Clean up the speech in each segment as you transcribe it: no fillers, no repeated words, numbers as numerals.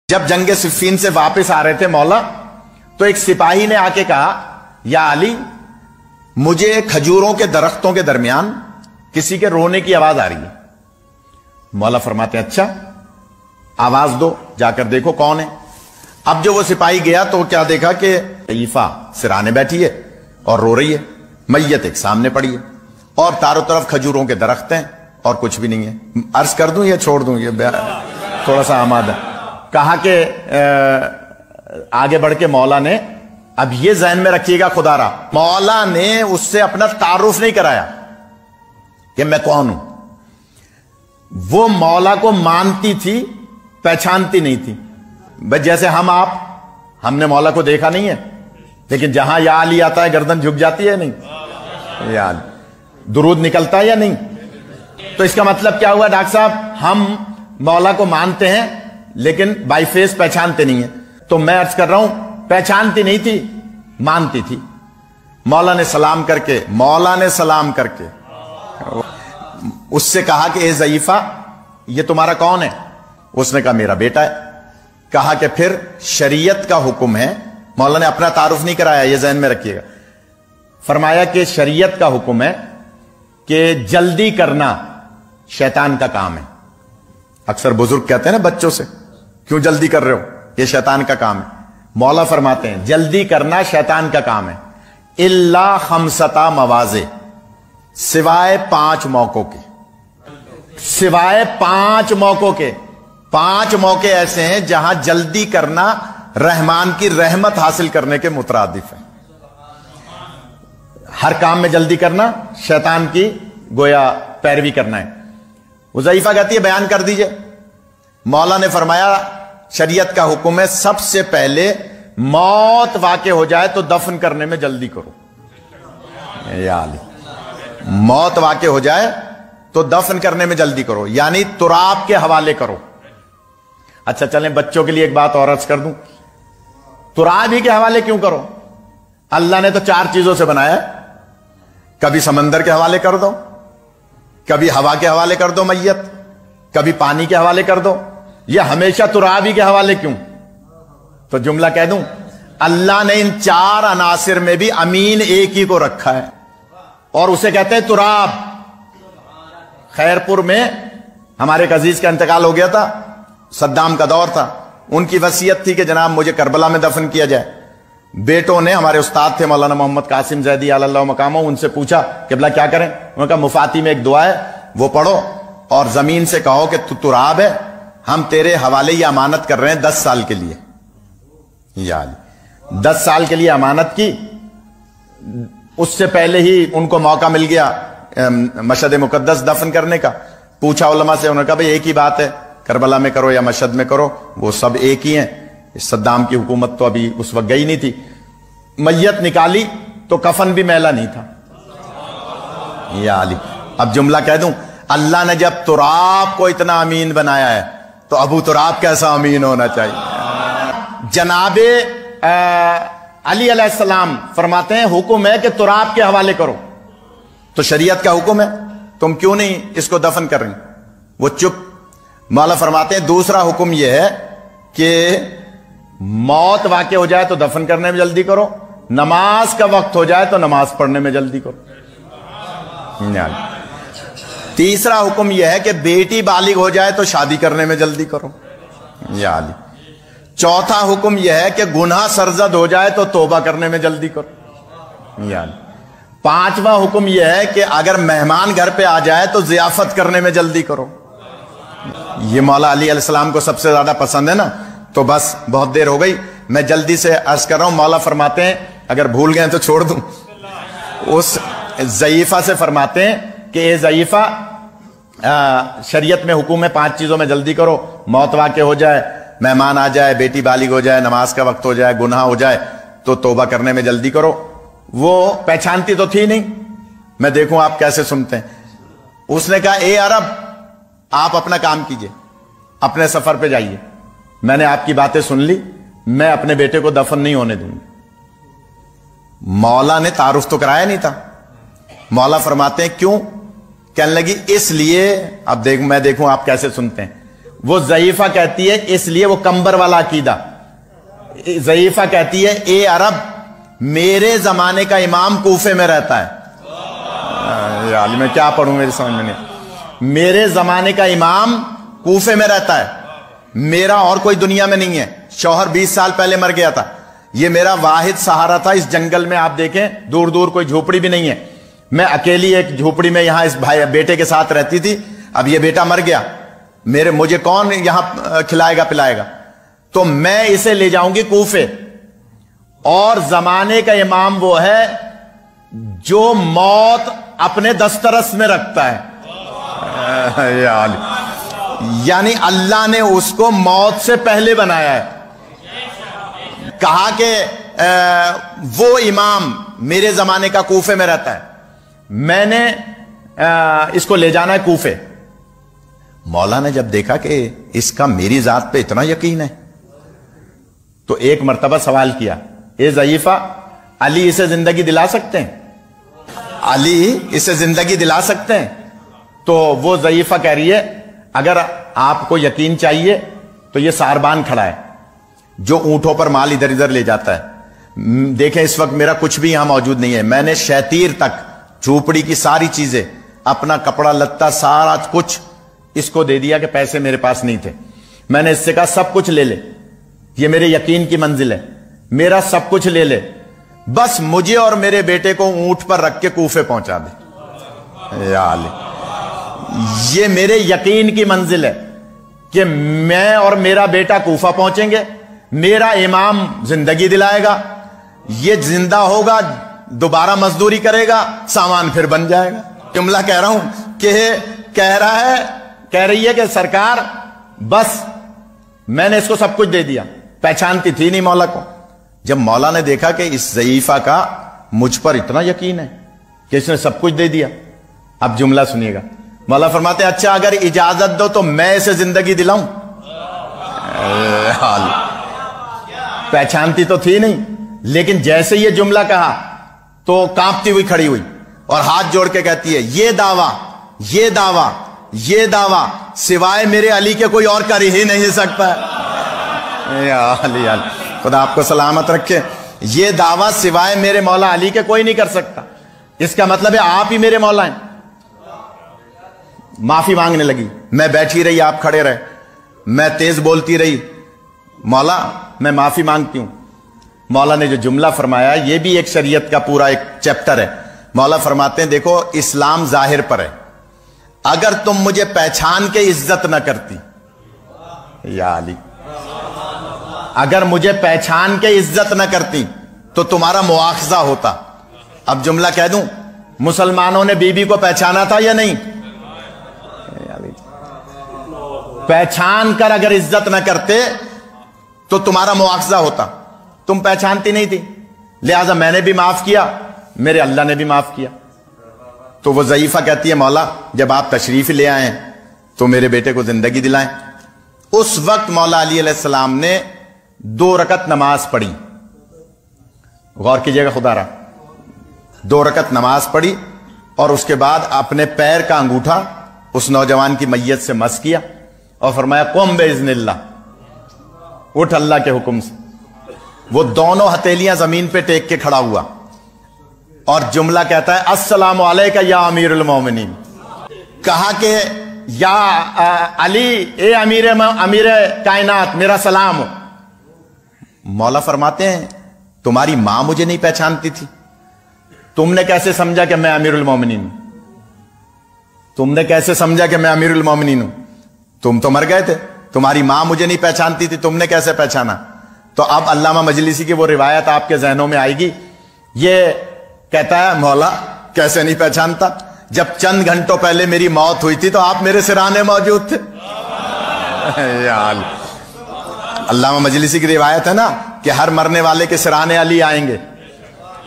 جب جنگ صفین سے واپس آ رہے تھے مولا، تو ایک سپاہی نے آ کے کہا، یا علی، مجھے کھجوروں کے درختوں کے درمیان کسی کے رونے کی آواز آ رہی ہے۔ مولا فرماتے ہیں اچھا آواز دو، جا کر دیکھو کون ہے۔ اب جو وہ سپاہی گیا تو کیا دیکھا کہ ضعیفہ سرانے بیٹھی ہے اور رو رہی ہے، میت ایک سامنے پڑی ہے اور چاروں طرف کھجوروں کے درخت ہیں اور کچھ بھی نہیں ہے۔ عرض کر دوں یا چھوڑ دوں؟ یہ تھوڑا سا آمادہ کہا کہ آگے بڑھ کے مولا نے، اب یہ ذہن میں رکھیے گا خدا را، مولا نے اس سے اپنا تعارف نہیں کرایا کہ میں کون ہوں۔ وہ مولا کو مانتی تھی، پہچانتی نہیں تھی۔ بس جیسے ہم نے مولا کو دیکھا نہیں ہے، لیکن جہاں یا علی آتا ہے گردن جھک جاتی ہے نہیں، یا علی درود نکلتا ہے یا نہیں؟ تو اس کا مطلب کیا ہوا ڈاکٹر صاحب؟ ہم مولا کو مانتے ہیں لیکن بائی فیس پہچانتے نہیں ہیں۔ تو میں عرض کر رہا ہوں پہچانتی نہیں تھی، مانتی تھی۔ مولا نے سلام کر کے اس سے کہا کہ اے ضعیفہ، یہ تمہارا کون ہے؟ اس نے کہا میرا بیٹا ہے۔ کہا کہ پھر شریعت کا حکم ہے، مولا نے اپنا تعارف نہیں کرایا، یہ ذہن میں رکھیے گا۔ فرمایا کہ شریعت کا حکم ہے کہ جلدی کرنا شیطان کا کام ہے۔ اکثر بزرگ کہتے ہیں نا بچوں سے، کیوں جلدی کر رہے ہو؟ یہ شیطان کا کام ہے۔ مولا فرماتے ہیں جلدی کرنا شیطان کا کام ہے، الا خمسۃ مواضع، سوائے 5 موقعوں کے، سوائے 5 موقعوں کے۔ 5 موقع ایسے ہیں جہاں جلدی کرنا رحمان کی رحمت حاصل کرنے کے مترادف ہے۔ ہر کام میں جلدی کرنا شیطان کی گویا پیروی کرنا ہے۔ وہ ضعیفہ کہتی ہے بیان کر دیجئے۔ مولا نے فرمایا شریعت کا حکم ہے سب سے پہلے موت واقع ہو جائے تو دفن کرنے میں جلدی کرو۔ یا علی، موت واقع ہو جائے تو دفن کرنے میں جلدی کرو، یعنی تراب کے حوالے کرو۔ اچھا چلیں بچوں کے لیے ایک بات اور عرض کر دوں، تراب ہی کے حوالے کیوں کرو؟ اللہ نے تو 4 چیزوں سے بنایا ہے، کبھی سمندر کے حوالے کر دو، کبھی ہوا کے حوالے کر دو میت، کبھی پانی کے حوالے کر دو، یہ ہمیشہ تراب ہی کے حوالے کیوں؟ تو جملہ کہہ دوں، اللہ نے ان 4 عناصر میں بھی امین ایک ہی کو رکھا ہے اور اسے کہتے ہیں تراب۔ خیرپور میں ہمارے ایک عزیز کا انتقال ہو گیا تھا، صدام کا دور تھا، ان کی وصیت تھی کہ جناب مجھے کربلا میں دفن کیا جائے۔ بیٹوں نے، ہمارے استاد تھے مولانا محمد قاسم زیدی علی اللہ مقامہ، ان سے پوچھا کہ بلا کیا کریں؟ انہوں نے کہا مفاتی میں ایک دعا ہے وہ پڑھو اور زمین سے کہو کہ تو تراب ہے، ہم تیرے حوالے یہ امانت کر رہے ہیں 10 سال کے لیے۔ یا 10 سال کے لیے امانت کی۔ اس سے پہلے ہی ان کو موقع مل گیا مشہد مقدس دفن کرنے کا۔ پوچھا علماء سے، انہوں نے کہا بھئی ایک ہی بات ہے، کربلا میں کرو یا مشہد میں کرو، وہ سب ایک ہی ہیں۔ صدام کی حکومت تو ابھی اس وقت گئی نہیں تھی۔ میت نکالی تو کفن بھی میلا نہیں تھا۔ یا علی، اب جملہ کہہ دوں، اللہ نے جب تراب کو اتنا امین بنایا ہے تو ابو تراب کیسا امین ہونا چاہیے؟ جناب علی علیہ السلام فرماتے ہیں حکم ہے کہ تراب کے حوالے کرو، تو شریعت کا حکم ہے، تم کیوں نہیں اس کو دفن کر رہی؟ وہ چپ۔ مولا فرماتے ہیں دوسرا حکم یہ ہے کہ موت واقع ہو جائے تو دفن کرنے میں جلدی کرو، نماز کا وقت ہو جائے تو نماز پڑھنے میں جلدی کرو۔ تیسرا حکم یہ ہے کہ بیٹی بالغ ہو جائے تو شادی کرنے میں جلدی کرو۔ یا علی، چوتھا حکم یہ ہے کہ گناہ سرزد ہو جائے تو توبہ کرنے میں جلدی کرو۔ یا علی، 5واں حکم یہ ہے کہ اگر مہمان گھر پہ آ جائے تو ضیافت کرنے میں جلدی کرو۔ یہ مولا علی علیہ السلام کو سب سے زیادہ پسند ہے نا، تو بس بہت دیر ہو گئی، میں جلدی سے عرض کر رہا ہوں۔ مولا فرماتے ہیں اگر بھول گئے تو چھوڑ دوں۔ اس ضعیفہ سے فرماتے ہیں کہ اے ضعیفہ، شریعت میں حکم ہے 5 چیزوں میں جلدی کرو، موت واقع ہو جائے، مہمان آ جائے، بیٹی بالغ ہو جائے، نماز کا وقت ہو جائے، گناہ ہو جائے تو توبہ کرنے میں جلدی کرو۔ وہ پہچانتی تو تھی نہیں، میں دیکھوں آپ کیسے سنتے ہیں۔ اس نے کہا اے عرب، آپ اپنا کام کیجئے، اپنے سفر پہ جائیے، میں نے آپ کی باتیں سن لی، میں اپنے بیٹے کو دفن نہیں ہونے دوں گی۔ مولا نے تعارف تو کرایا نہیں تھا۔ مولا فرماتے ہیں کیوں؟ کہنے لگی اس لیے، اب میں دیکھوں آپ کیسے سنتے ہیں۔ وہ ضعیفہ کہتی ہے، اس لیے وہ کمبر والا عقیدہ، ضعیفہ کہتی ہے اے عرب میرے زمانے کا امام کوفے میں رہتا ہے۔ یار میں کیا پڑھوں، میری سمجھ میں نہیں۔ میرے زمانے کا امام کوفے میں رہتا ہے، میرا اور کوئی دنیا میں نہیں ہے، شوہر 20 سال پہلے مر گیا تھا، یہ میرا واحد سہارا تھا اس جنگل میں۔ آپ دیکھیں دور دور کوئی جھوپڑی بھی نہیں ہے، میں اکیلی ایک جھوپڑی میں یہاں اس بھائی بیٹے کے ساتھ رہتی تھی، اب یہ بیٹا مر گیا، مجھے کون یہاں کھلائے گا پلائے گا؟ تو میں اسے لے جاؤں گی کوفے، اور زمانے کا امام وہ ہے جو موت اپنے دسترس میں رکھتا ہے۔ یعنی اللہ نے اس کو موت سے پہلے بنایا ہے۔ کہا کہ وہ امام میرے زمانے کا کوفے میں رہتا ہے، میں نے اس کو لے جانا ہے کوفے۔ مولا نے جب دیکھا کہ اس کا میری ذات پہ اتنا یقین ہے تو ایک مرتبہ سوال کیا، اے ضعیفہ علی اسے زندگی دلا سکتے ہیں؟ علی اسے زندگی دلا سکتے ہیں؟ تو وہ ضعیفہ کہہ رہی ہے اگر آپ کو یقین چاہیے تو یہ ساربان کھڑا ہے جو اونٹوں پر مال ادھر ادھر لے جاتا ہے۔ دیکھیں اس وقت میرا کچھ بھی یہاں موجود نہیں ہے، میں نے شیطیر تک جھوپڑی کی ساری چیزیں، اپنا کپڑا لتا سارا کچھ اس کو دے دیا کہ پیسے میرے پاس نہیں تھے، میں نے اس سے کہا سب کچھ لے لے، یہ میرے یقین کی منزل ہے، میرا سب کچھ لے لے، بس مجھے اور میرے بیٹے کو اونٹ پر رکھ کے کوفے پہنچا دے۔ یا علی، یہ میرے یقین کی منزل ہے کہ میں اور میرا بیٹا کوفہ پہنچیں گے، میرا امام زندگی دلائے گا، یہ زندہ ہوگا، دوبارہ مزدوری کرے گا، سامان پھر بن جائے گا۔ جملہ کہہ رہا ہوں کہ کہہ رہی ہے کہ سرکار بس میں نے اس کو سب کچھ دے دیا، پہچانتی تھی نہیں مولا کو۔ جب مولا نے دیکھا کہ اس ضعیفہ کا مجھ پر اتنا یقین ہے کہ اس نے سب کچھ دے دیا، اب جملہ سنیے گا، مولا فرماتے ہیں اچھا اگر اجازت دو تو میں اسے زندگی دلاؤں؟ پہچانتی تو تھی نہیں، لیکن جیسے یہ جملہ کہا تو کانپتی ہوئی کھڑی ہوئی اور ہاتھ جوڑ کے کہتی ہے یہ دعویٰ یہ دعویٰ یہ دعویٰ سوائے میرے علی کے کوئی اور کر ہی نہیں سکتا ہے۔ یا علی، خدا آپ کو سلامت رکھے، یہ دعویٰ سوائے میرے مولا علی کے کوئی نہیں کر سکتا، اس کا مطلب ہے آپ ہی میرے مولا ہیں۔ معافی مانگنے لگی، میں بیٹھی رہی آپ کھڑے رہے، میں تیز بولتی رہی، مولا میں معافی مانگتی ہوں۔ مولا نے جو جملہ فرمایا یہ بھی ایک شریعت کا پورا ایک چیپٹر ہے۔ مولا فرماتے ہیں دیکھو اسلام ظاہر پر ہے، اگر تم مجھے پہچان کے عزت نہ کرتی، یا علی اگر مجھے پہچان کے عزت نہ کرتی تو تمہارا مواخذہ ہوتا۔ اب جملہ کہہ دوں، مسلمانوں نے بی بی کو پہچانا تھا یا نہیں؟ پہچان کر اگر عزت نہ کرتے تو تمہارا مواخذہ ہوتا، تم پہچانتی نہیں تھی، لہذا میں نے بھی معاف کیا، میرے اللہ نے بھی معاف کیا۔ تو وہ ضعیفہ کہتی ہے مولا جب آپ تشریف لے آئیں تو میرے بیٹے کو زندگی دلائیں۔ اس وقت مولا علی علیہ السلام نے 2 رکعت نماز پڑھی، غور کیجئے گا خدا را، 2 رکعت نماز پڑھی اور اس کے بعد اپنے پیر کا انگوٹھا اس نوجوان کی میت سے مس کیا اور فرمایا قم باذن اللہ، اٹھ اللہ کے حکم سے۔ وہ دونوں ہتھیلیاں زمین پہ ٹیک کے کھڑا ہوا اور جملہ کہتا ہے السلام علیکہ یا امیر المومنین، کہا کہ یا علی اے امیر کائنات میرا سلام ہو۔ مولا فرماتے ہیں تمہاری ماں مجھے نہیں پہچانتی تھی، تم نے کیسے سمجھا کہ میں امیر المومنین ہوں؟ تم نے کیسے سمجھا کہ میں امیر المومنین ہوں؟ تم تو مر گئے تھے، تمہاری ماں مجھے نہیں پہچانتی تھی، تم نے کیسے پہچانا؟ تو اب علامہ مجلسی کی وہ روایت آپ کے ذہنوں میں آئے گی، یہ کہتا ہے مولا کیسے نہیں پہچانتا، جب چند گھنٹوں پہلے میری موت ہوئی تھی تو آپ میرے سرانے موجود تھے۔ علامہ مجلسی کی روایت ہے نا کہ ہر مرنے والے کے سرانے علی آئیں گے،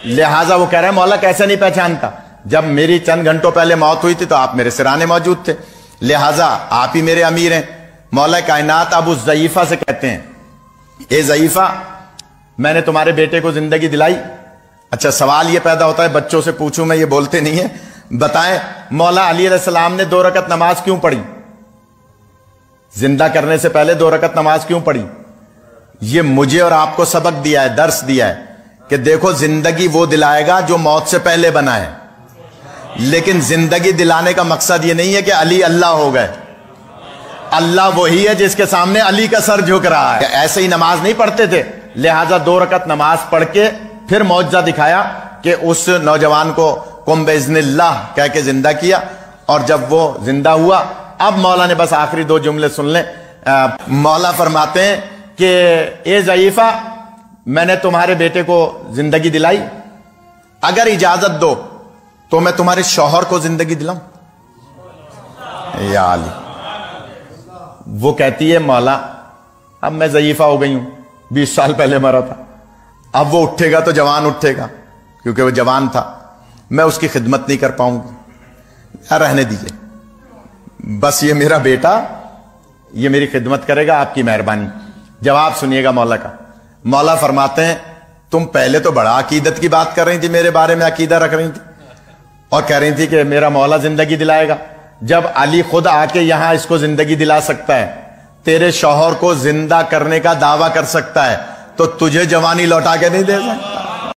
لہٰذا وہ کہہ رہے ہیں مولا کیسے نہیں پہچانتا، جب میری چند گھنٹوں پہلے موت ہوئی تھی تو آپ میرے سرانے موجود تھے، لہٰذا آپ ہی میرے امیر ہیں۔ مولا کائنات اب اس ضعیفہ سے کہتے ہیں اے ضعیفہ میں نے تمہارے بیٹے کو زندگی دلائی۔ اچھا سوال یہ پیدا ہوتا ہے بچوں سے پوچھوں میں، یہ بولتے نہیں ہیں، بتائیں مولا علی علیہ السلام نے 2 رکعت نماز کیوں پڑھی؟ زندہ کرنے سے پہلے 2 رکعت نماز کیوں پڑھی؟ یہ مجھے اور آپ کو سبق دیا ہے، درس دیا ہے کہ دیکھو زندگی وہ دلائے گا جو موت سے پہلے بنا ہے، لیکن زندگی دلانے کا مقصد یہ نہیں ہے کہ علی اللہ ہو گئے۔ اللہ وہی ہے جس کے سامنے علی کا سر جھک رہا ہے۔ ایسے ہی نماز نہیں پڑھتے تھے، لہٰذا 2 رکعت نماز پڑھ کے پھر معجزہ دکھایا کہ اس نوجوان کو قم باذن اللہ کہہ کے زندہ کیا، اور جب وہ زندہ ہوا، اب مولا نے بس آخری 2 جملے سن لیں۔ مولا فرماتے ہیں کہ اے ضعیفہ، میں نے تمہارے بیٹے کو زندگی دلائی، اگر اجازت دو تو میں تمہارے شوہر کو زندگی دلاؤں؟ یا علی، وہ کہتی ہے مولا اب میں ضعیفہ ہو گئی ہوں، 20 سال پہلے مرا تھا، اب وہ اٹھے گا تو جوان اٹھے گا، کیونکہ وہ جوان تھا، میں اس کی خدمت نہیں کر پاؤں گی، رہنے دیجئے، بس یہ میرا بیٹا، یہ میری خدمت کرے گا، آپ کی مہربانی۔ جواب سنیے گا مولا کا۔ مولا فرماتے ہیں تم پہلے تو بڑا عقیدت کی بات کر رہی تھی، میرے بارے میں عقیدہ رکھ رہی تھی اور کہہ رہی تھی کہ میرا مولا زندگی دلائے گا، جب علی خود آ کے یہاں اس کو زندگی دلا سکتا ہے، تیرے شوہر کو زندہ کرنے کا دعویٰ کر سکتا ہے، تو تجھے جوانی لوٹا کے نہیں دے سکتا؟